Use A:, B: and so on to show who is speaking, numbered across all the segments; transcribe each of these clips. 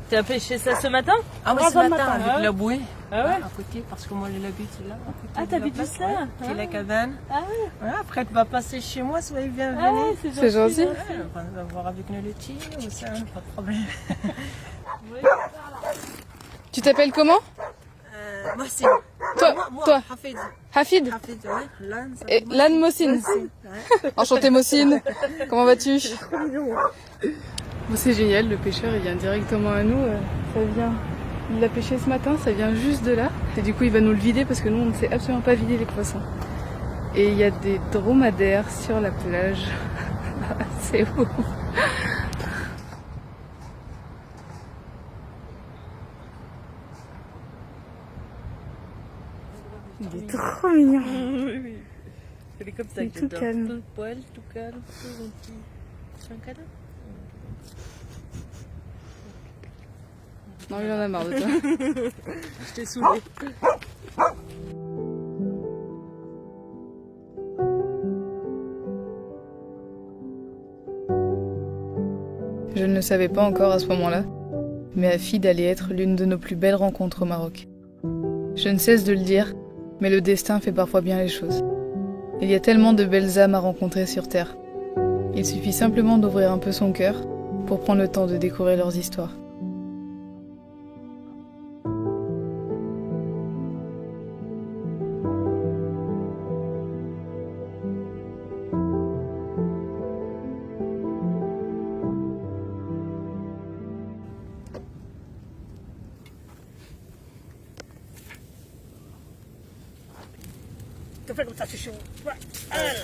A: Tu as pêché ça ce matin?
B: Ah oui, ce matin, avec la bouée.
A: Ah ouais?
B: À côté, parce que moi, j'habite là. À côté
A: Ah,
B: de
A: t'habites
B: la
A: juste
B: place,
A: là?
B: ouais, qui est la cabane.
A: Ah ouais?
B: Ouais, après, tu vas passer chez moi, soyez bienvenue.
A: Ah ouais,
C: C'est gentil.
B: Ouais, on va voir avec nos laitiers, ou ça, pas de problème.
C: Tu t'appelles comment?
B: Moi, c'est.
C: Toi.
B: Hafid.
C: Hafid?
B: Hafid, ouais. Lan, ça
C: Et Lan Mossine.
B: Ouais.
C: Enchantée Mossine. Comment vas-tu? Bon, c'est génial, le pêcheur il vient directement à nous. Ça vient. Il l'a pêché ce matin, ça vient juste de là. Et du coup il va nous le vider parce que nous on ne sait absolument pas vider les poissons. Et il y a des dromadaires sur la plage. C'est beau. Il est trop mignon.
A: Oui. C'est comme ça
C: Il est
A: que
C: tout
A: j'adore.
C: calme.
A: Tout poil, tout calme, tout gentil. C'est un câlin?
C: Non, il en a marre de toi.
A: Je t'ai saoulé.
C: Je ne le savais pas encore à ce moment-là, mais Hafid allait être l'une de nos plus belles rencontres au Maroc. Je ne cesse de le dire, mais le destin fait parfois bien les choses. Il y a tellement de belles âmes à rencontrer sur Terre. Il suffit simplement d'ouvrir un peu son cœur pour prendre le temps de découvrir leurs histoires.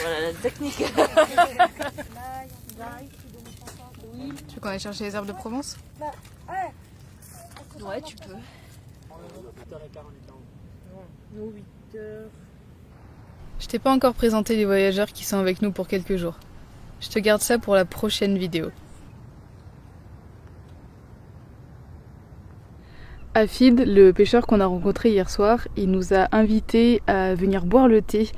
A: Voilà la technique.
C: Tu veux qu'on aille chercher les herbes de Provence?
A: Ouais, tu peux. Nous, 8 heures.
C: Je t'ai pas encore présenté les voyageurs qui sont avec nous pour quelques jours. Je te garde ça pour la prochaine vidéo. Hafid, le pêcheur qu'on a rencontré hier soir, il nous a invités à venir boire le thé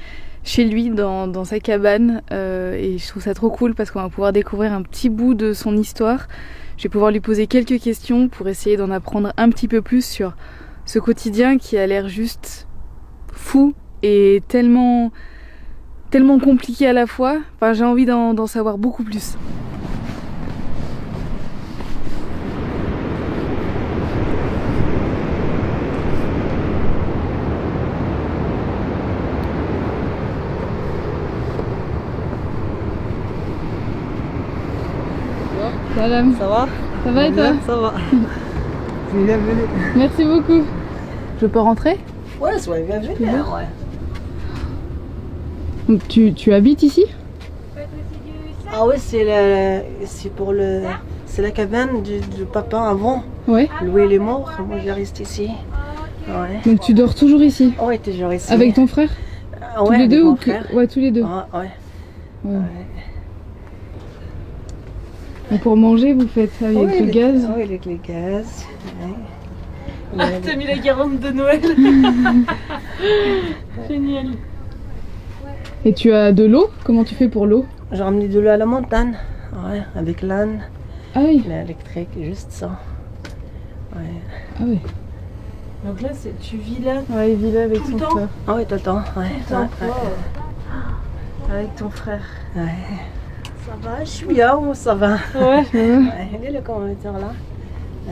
C: chez lui dans sa cabane et je trouve ça trop cool parce qu'on va pouvoir découvrir un petit bout de son histoire. Je vais pouvoir lui poser quelques questions pour essayer d'en apprendre un petit peu plus sur ce quotidien qui a l'air juste fou et tellement compliqué à la fois. Enfin, j'ai envie d'en savoir beaucoup plus. Salam.
A: Ça va?
C: Ça va et toi?
A: Ça va.
B: Bienvenue.
C: Merci beaucoup. Je peux rentrer?
B: Ouais, soyez bienvenue. Ouais.
C: Donc tu habites ici?
B: Ah oui, c'est la cabane du papa avant.
C: Ouais.
B: Lui, il est mort. Moi, je reste ici. Ouais.
C: Donc tu dors toujours ici?
B: Ouais, toujours ici.
C: Avec ton frère?
B: Ah
C: Tous
B: ouais,
C: les
B: avec
C: deux
B: mon
C: ou
B: frère.
C: Ouais, tous les deux.
B: Ah, ouais.
C: Ouais.
B: Ouais.
C: Et pour manger, vous faites ça avec
B: Ouais,
C: le gaz?
B: Oui, avec le gaz. Ouais.
A: Ah, t'as mis la guirlande de Noël. Génial.
C: Et tu as de l'eau? Comment tu fais pour l'eau?
B: J'ai emmené de l'eau à la montagne. Ouais, avec l'âne,
C: Ah oui.
B: l'électrique, juste ça. Ouais.
C: Ah oui.
A: Donc là, tu vis là.
C: Ouais, il vit là avec
A: Tout le
C: son
A: temps?
C: frère.
B: Ah oui, tout le temps. Ouais,
A: Attends,
B: ouais,
A: avec ton frère.
B: ouais. Ça va, je suis bien ou ça va?
C: Ouais.
B: Ouais, il est le commentaire là.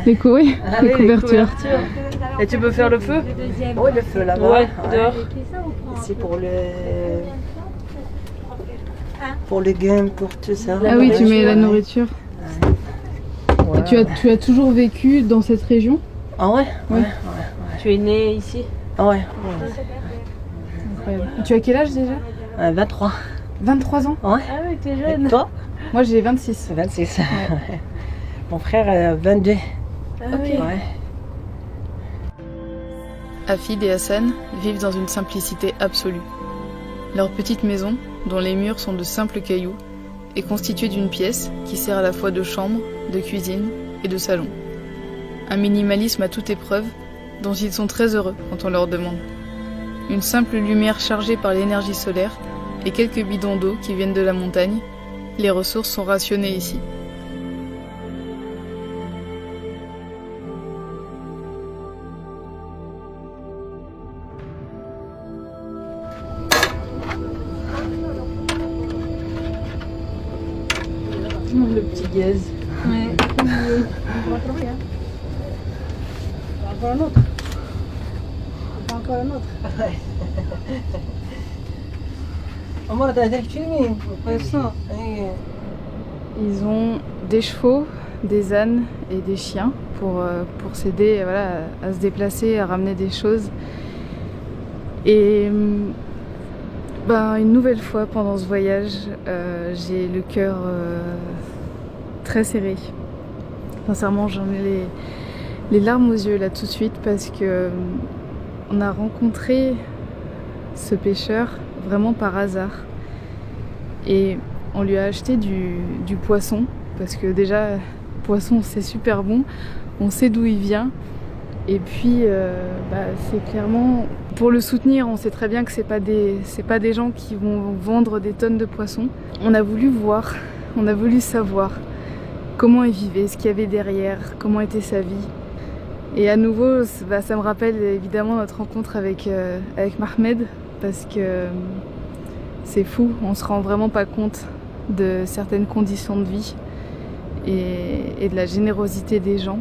C: Les couilles,
B: Ah
C: les
B: oui,
C: couvertures.
A: Et tu peux faire le feu?
B: Oh, le feu là-bas.
A: Ouais, dehors.
B: C'est pour le game, pour tout ça.
C: Ah oui, tu mets la nourriture.
B: Ouais.
C: Et tu as toujours vécu dans cette région?
B: Ah ouais?
C: Ouais.
B: Ouais.
A: Tu es né ici?
B: Ah ouais.
C: Incroyable. Et tu as quel âge déjà?
B: 23.
C: 23 ans?
B: Ouais.
A: Ah oui, t'es
B: Et
A: jeune.
B: toi?
C: Moi j'ai 26.
B: 26. Mon frère, 22.
A: Ah oui.
B: Ouais.
C: Hafid et Hassan vivent dans une simplicité absolue. Leur petite maison, dont les murs sont de simples cailloux, est constituée d'une pièce qui sert à la fois de chambre, de cuisine et de salon. Un minimalisme à toute épreuve, dont ils sont très heureux quand on leur demande. Une simple lumière chargée par l'énergie solaire et quelques bidons d'eau qui viennent de la montagne, les ressources sont rationnées ici. Le petit gaz.
A: Ouais.
D: Encore un autre. Encore un autre.
B: عمر ده هداك فيلمين كويسة.
C: Ils ont des chevaux, des ânes et des chiens pour s'aider voilà, à se déplacer, à ramener des choses. Et une nouvelle fois pendant ce voyage, j'ai le cœur très serré. Sincèrement, j'en ai les larmes aux yeux là tout de suite parce que on a rencontré ce pêcheur vraiment par hasard et on lui a acheté du poisson parce que déjà poisson c'est super bon, on sait d'où il vient et puis c'est clairement pour le soutenir, on sait très bien que c'est pas des gens qui vont vendre des tonnes de poissons. On a voulu voir, on a voulu savoir comment il vivait, ce qu'il y avait derrière, comment était sa vie. Et à nouveau, ça me rappelle évidemment notre rencontre avec Mohamed parce que c'est fou, on se rend vraiment pas compte de certaines conditions de vie et de la générosité des gens.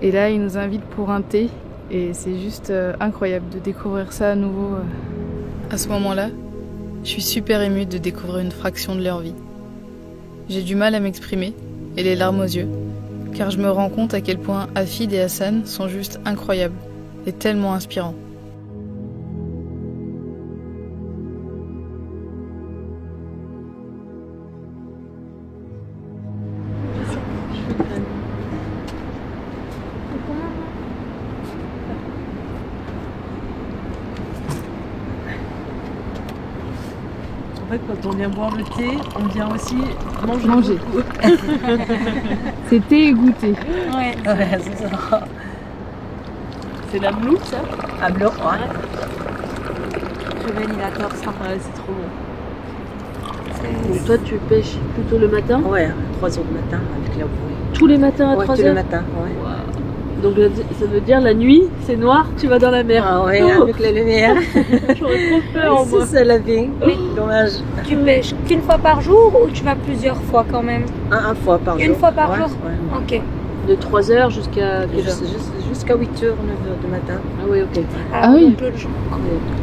C: Et là, il nous invite pour un thé et c'est juste incroyable de découvrir ça à nouveau. À ce moment-là, je suis super émue de découvrir une fraction de leur vie. J'ai du mal à m'exprimer et les larmes aux yeux, car je me rends compte à quel point Hafid et Hassan sont juste incroyables et tellement inspirants.
A: En fait, quand on vient boire le thé, on vient aussi manger. beaucoup.
C: C'est thé et goûter.
A: Ouais,
B: Ouais, c'est ça.
A: c'est la bloue, ça.
B: À blanc, ouais.
A: Réveille, il adore ça. Ouais, c'est trop bon.
D: Donc toi, tu pêches plutôt le matin?
B: Ouais, 3h du matin avec la bouée.
D: Tous les matins à
B: Ouais,
D: 3
B: tous les
D: heures?
B: matins, ouais.
D: Donc ça veut dire la nuit, c'est noir, tu vas dans la mer.
B: Ah ouais,
D: Oh,
B: avec la lumière.
D: j'aurais trop peur, moi.
B: C'est ça la vie.
E: Oui.
B: Dommage.
E: Tu pêches qu'une fois par jour ou tu vas plusieurs fois quand même?
B: Un fois par jour.
E: Une fois par
B: Ouais,
E: jour?
B: ouais.
E: Ok.
D: De 3 heures jusqu'à quelle heure?
B: Jusqu'à 8h, 9h du matin.
D: Ah oui, ok.
C: Ah oui.
E: donc,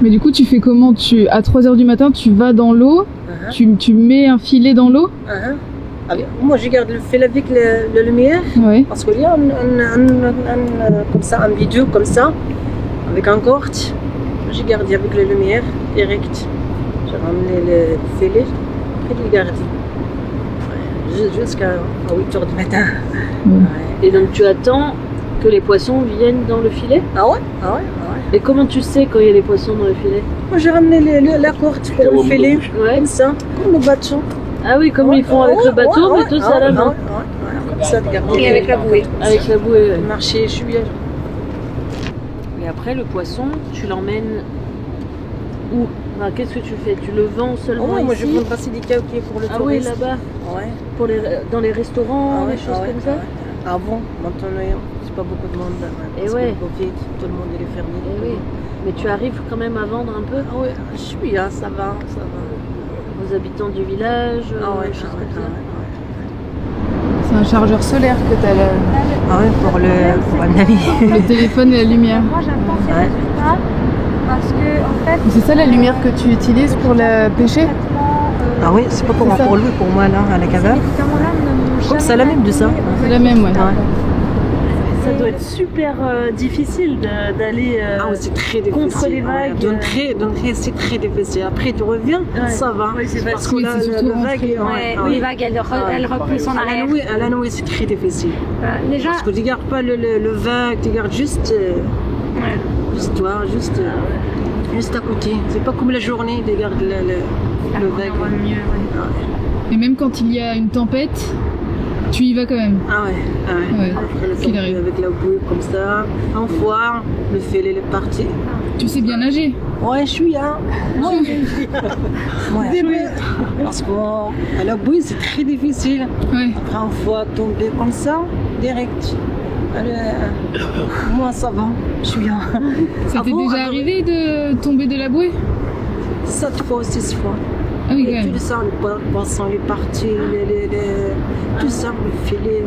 C: Mais du coup, tu fais comment? À 3h du matin, tu vas dans l'eau, tu mets un filet dans l'eau?
B: Moi, je garde le fil avec la lumière.
C: Ouais.
B: Parce qu'il y a comme ça, un vidéo comme ça, avec un corde. J'ai gardé avec la lumière direct. J'ai ramené le filet et je l'ai gardé. Ouais, jusqu'à 8h du matin. Ouais.
D: Et donc tu attends que les poissons viennent dans le filet?
B: Ah ouais? Ah ouais? Ah ouais.
D: Et comment tu sais quand il y a des poissons dans le filet?
B: Moi, j'ai ramené la corde pour le filet.
D: Ouais.
B: Comme ça, comme le bateau.
D: Ah oui, comme ils font avec le bateau, mais toi c'est à la main.
B: Comme ça, de garder.
E: Et avec la bouée.
D: Avec la bouée, ouais.
B: Marcher, je suis bien.
D: Et après, le poisson, tu l'emmènes où? Enfin, qu'est-ce que tu fais? Tu le vends seulement
B: Moi, je
D: ici?
B: prends passer des caoutchoucs pour le
D: Ah oui,
B: tourisme.
D: là-bas,
B: Ouais.
D: pour dans les restaurants,
B: Ah
D: des choses comme ça?
B: Avant, maintenant, c'est pas beaucoup de monde.
D: Et
B: Parce
D: ouais.
B: que le Covid, tout le monde il est fermé.
D: Eh oui. Mais tu arrives quand même à vendre un peu
B: Ah ouais, je suis là, ça va, ça va.
D: aux habitants du village,
B: Ah
D: choses comme ça.
C: C'est un chargeur solaire que t'as là.
B: Ah ouais, pour un ami.
C: Le téléphone et la lumière.
E: Moi j'aime pas ces
B: Ouais.
E: résultats parce que en fait.
C: C'est ça la lumière que tu utilises pour la pêcher?
B: Ah oui, c'est pas pour moi,
C: C'est ça.
B: pour lui, pour moi, là, à la
E: Ces
B: cabane.
E: médicaments-là ne m'ont jamais
B: C'est la même de ça.
C: C'est la même, ouais.
D: Ça doit être super difficile d'aller
B: Ah oui, c'est très difficile.
D: contre les vagues.
B: D'entrer, c'est très difficile. Après, tu reviens,
D: Ouais.
B: ça va.
D: Oui, c'est
B: Parce
C: facile.
B: que là,
C: Oui, c'est surtout
B: la vague,
C: rentrer.
E: Ouais,
B: ah
E: oui,
B: ouais.
E: vague, elle repousse en arrière.
B: À la nuit, c'est très difficile.
E: Les gens,
B: Parce que tu gardes pas le vague, tu gardes juste toi, juste à côté. C'est pas comme la journée, tu gardes le vague.
E: mieux.
C: Et même quand il y a une tempête, tu y vas quand même.
B: Ah ouais, ah ouais.
C: Ouais,
B: Après le
C: qu'il
B: temps,
C: arrive.
B: avec la bouée comme ça, un foire, le filet est parti.
C: Tu sais bien nager.
B: Ouais, je suis là. Moi, ouais. Parce qu'à la bouée, c'est très difficile.
C: Ouais.
B: Après, un fois tomber comme ça, direct. Moi, ça va, je suis bien.
C: Ça t'est déjà arrivé de tomber de la bouée?
B: 7 fois ou 6 fois.
C: Ah oui,
B: Et
C: quand même.
B: tout ça, le poisson, les parties, tout ça, le filet.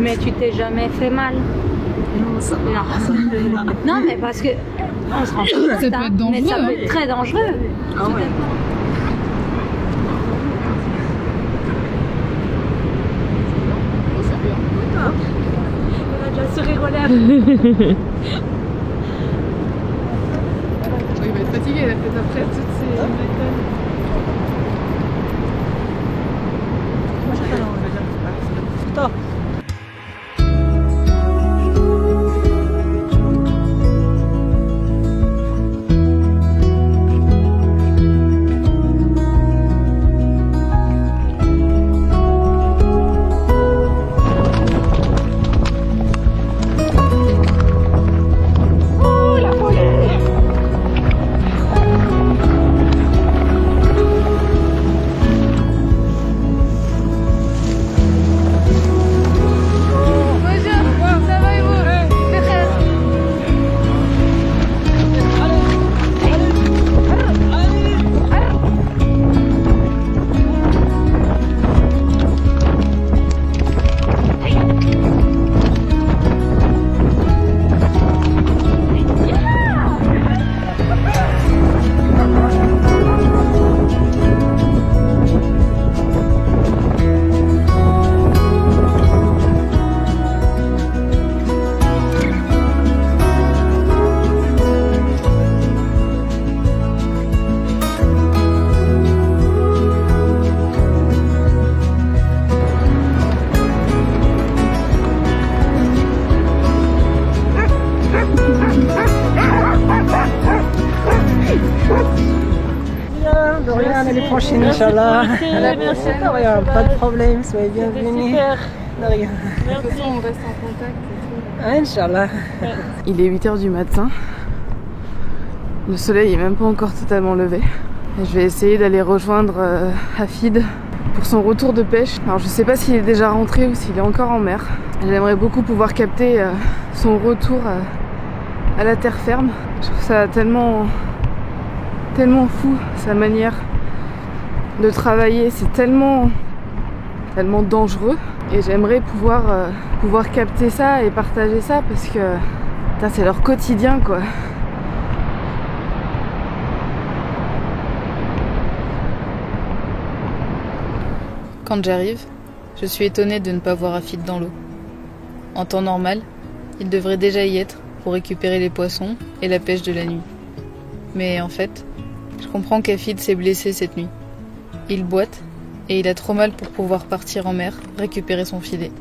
E: Mais tu t'es jamais fait mal.
B: Non, ça va.
E: Non. Non, mais parce que on se rend pas compte,
C: Ça peut être dangereux,
E: mais ça peut
C: hein.
E: être très dangereux.
B: Ah ouais.
E: On a déjà le sourire aux lèvres.
C: Il va être fatigué, il a fait après toutes ces méthodes.
B: Stop. De rien, l'année prochaine, Inch'Allah.
D: Merci.
B: De rien, pas de problème, soyez bienvenus.
D: Super.
B: De rien.
C: De toute façon, on reste en contact et tout.
B: Ah, Inch'Allah.
C: Il est 8h du matin. Le soleil est même pas encore totalement levé. Et je vais essayer d'aller rejoindre Hafid pour son retour de pêche. Alors je sais pas s'il est déjà rentré ou s'il est encore en mer. J'aimerais beaucoup pouvoir capter son retour à la terre ferme. Je trouve ça tellement fou, sa manière de travailler. C'est tellement dangereux. Et j'aimerais pouvoir capter ça et partager ça parce que putain, c'est leur quotidien quoi. Quand j'arrive, je suis étonnée de ne pas voir Hafid dans l'eau. En temps normal, il devrait déjà y être pour récupérer les poissons et la pêche de la nuit. Mais en fait, je comprends qu'Hafid s'est blessé cette nuit. Il boite et il a trop mal pour pouvoir partir en mer récupérer son filet.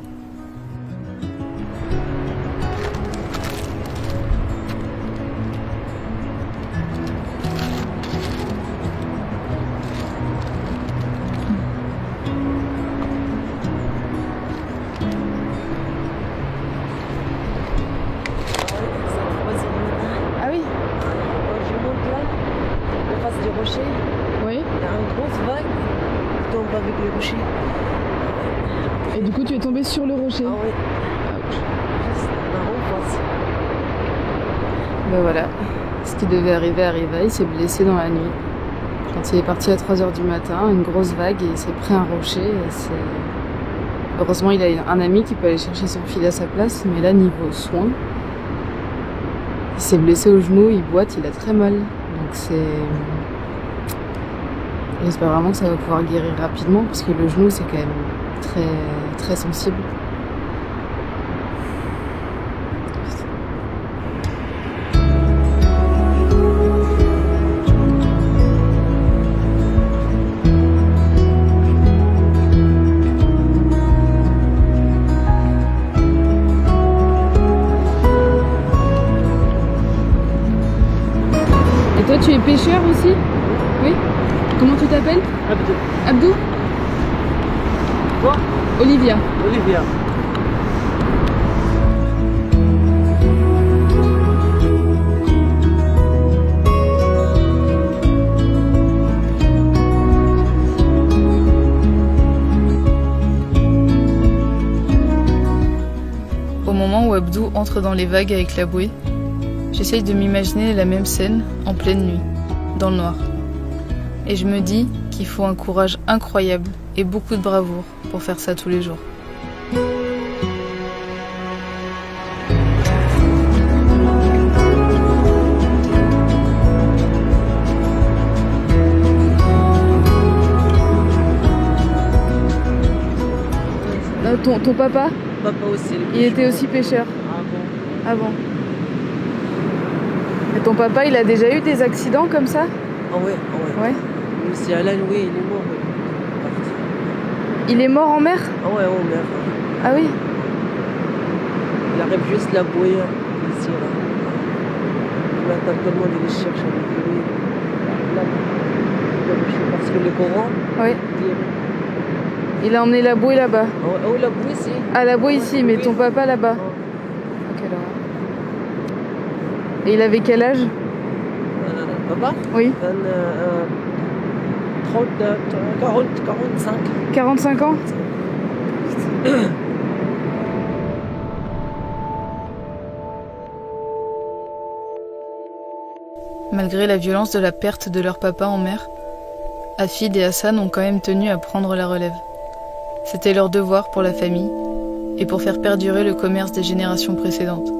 C: Ah oui,
B: Je monte là, en face du rocher.
C: oui.
B: Il y a une grosse vague qui tombe avec les rochers.
C: Et du coup, tu es tombé sur le rocher.
B: Ah oui. Juste là, en face.
C: Ben voilà, ce qui devait arriver arriva, il s'est blessé dans la nuit. Quand il est parti à 3h du matin, une grosse vague et il s'est pris un rocher. Heureusement, il a un ami qui peut aller chercher son filet à sa place, mais là, niveau soins, il s'est blessé au genou, il boite, il a très mal. Donc j'espère vraiment que ça va pouvoir guérir rapidement, parce que le genou, c'est quand même très, très sensible. Et toi, tu es pêcheur aussi? Oui. Comment tu t'appelles?
A: Abdou.
C: Abdou?
A: Quoi?
C: Olivia.
A: Olivia.
C: Au moment où Abdou entre dans les vagues avec la bouée, j'essaye de m'imaginer la même scène en pleine nuit, dans le noir. Et je me dis qu'il faut un courage incroyable et beaucoup de bravoure pour faire ça tous les jours. Ton papa,
B: Papa aussi.
C: il était aussi pêcheur avant. Et ton papa, il a déjà eu des accidents comme ça?
B: Ah ouais, ah ouais.
C: Ouais.
B: Monsieur Alain, oui, il est mort.
C: Il est mort en mer?
B: Ah ouais, en mer.
C: Ah oui?
B: Il arrive juste la bouée ici. Là. Il attend tout le monde, il le cherche avec lui. Là, parce que le courant,
C: Oui. Il a emmené la bouée là-bas.
B: oh, la bouée ici.
C: Ah, la bouée ici, mais
B: oui.
C: ton papa là-bas.
B: Oh.
C: Ok, alors. Et il avait quel âge?
B: Papa
C: Oui.
B: 30, 40, 45.
C: 45 ans? Malgré la violence de la perte de leur papa en mer, Hafid et Hassan ont quand même tenu à prendre la relève. C'était leur devoir pour la famille et pour faire perdurer le commerce des générations précédentes.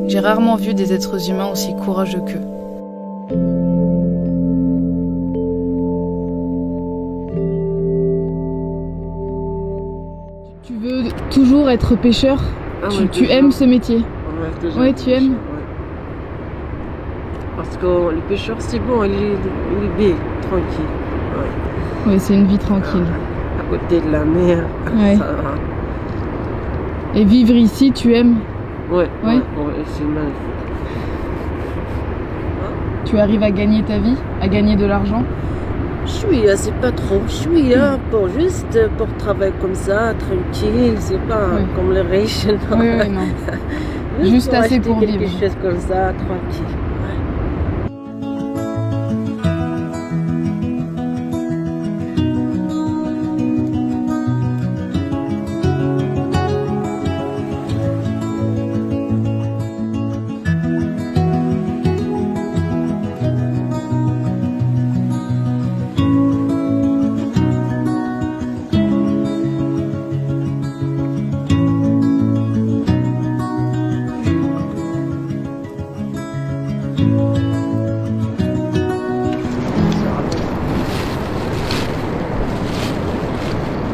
C: J'ai rarement vu des êtres humains aussi courageux qu'eux. Tu veux toujours être pêcheur?
B: Ah
C: tu
B: ouais,
C: tu
B: toujours.
C: aimes ce métier?
B: Ouais,
C: tu aimes?
B: Ouais. Parce que le pêcheur, c'est bon, il est bien, tranquille. Ouais.
C: Oui, c'est une vie tranquille.
B: À côté de la mer,
C: Ouais.
B: ça va.
C: Et vivre ici, tu aimes?
B: Ouais,
C: Ouais.
B: c'est magnifique.
C: Tu arrives à gagner ta vie? À gagner de l'argent?
B: Je suis là, c'est pas trop. Je suis là pour juste pour travailler comme ça, tranquille, c'est pas
C: Oui.
B: comme les riches. Non.
C: Oui, oui, non. Juste
B: pour
C: assez
B: acheter
C: pour
B: quelque
C: vivre.
B: chose comme ça, tranquille.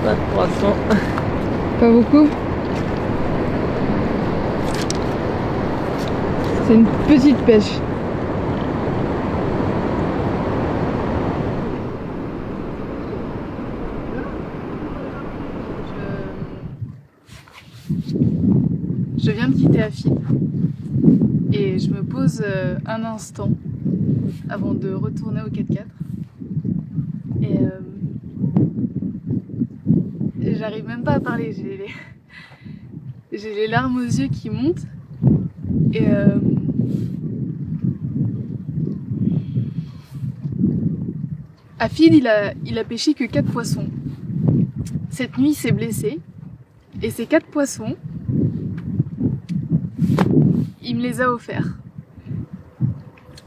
B: Pas de poisson.
C: Pas beaucoup? C'est une petite pêche. Je viens de quitter Hafid et je me pose un instant avant de retourner au 4x4 et j'arrive même pas à parler, j'ai les larmes aux yeux qui montent et Hafid il a pêché que 4 poissons. Cette nuit il s'est blessé et ces 4 poissons il me les a offerts.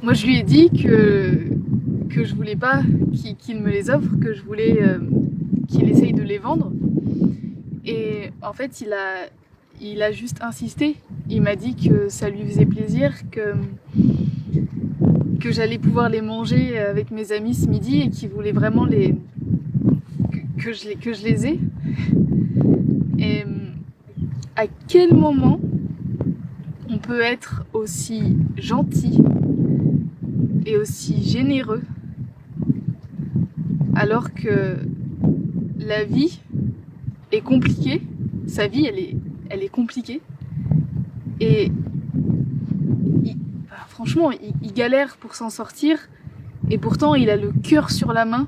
C: Moi je lui ai dit que je voulais pas qu'il me les offre, que je voulais qu'il essaye de les vendre. Et en fait il a juste insisté. Il m'a dit que ça lui faisait plaisir, que j'allais pouvoir les manger avec mes amis ce midi et qu'il voulait vraiment que je les ai. Et à quel moment on peut être aussi gentil et aussi généreux alors que la vie est compliquée, sa vie elle est compliquée et franchement il galère pour s'en sortir et pourtant il a le cœur sur la main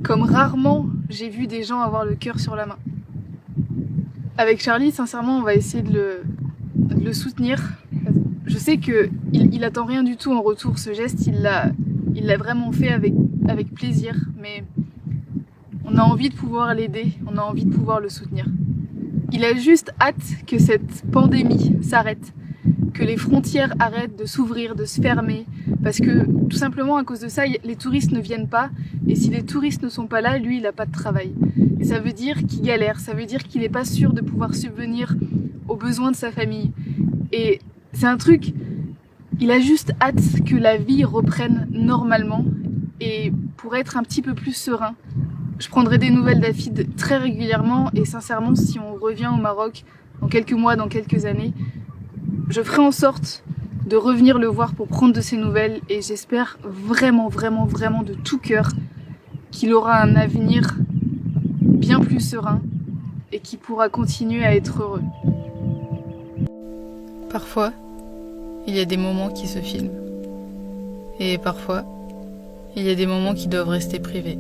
C: comme rarement j'ai vu des gens avoir le cœur sur la main. Avec Charlie, sincèrement, on va essayer de le soutenir. Je sais qu'il attend rien du tout en retour. Ce geste, il l'a vraiment fait avec plaisir. Mais on a envie de pouvoir l'aider. On a envie de pouvoir le soutenir. Il a juste hâte que cette pandémie s'arrête. que les frontières arrêtent de s'ouvrir, de se fermer, parce que tout simplement à cause de ça, les touristes ne viennent pas, et si les touristes ne sont pas là, lui il n'a pas de travail. Et ça veut dire qu'il galère, ça veut dire qu'il n'est pas sûr de pouvoir subvenir aux besoins de sa famille. Et c'est un truc, il a juste hâte que la vie reprenne normalement, et pour être un petit peu plus serein. Je prendrai des nouvelles d'Afid très régulièrement, et sincèrement, si on revient au Maroc dans quelques mois, dans quelques années, je ferai en sorte de revenir le voir pour prendre de ses nouvelles, et j'espère vraiment, vraiment, vraiment de tout cœur qu'il aura un avenir bien plus serein et qu'il pourra continuer à être heureux. Parfois, il y a des moments qui se filment. Et parfois, il y a des moments qui doivent rester privés.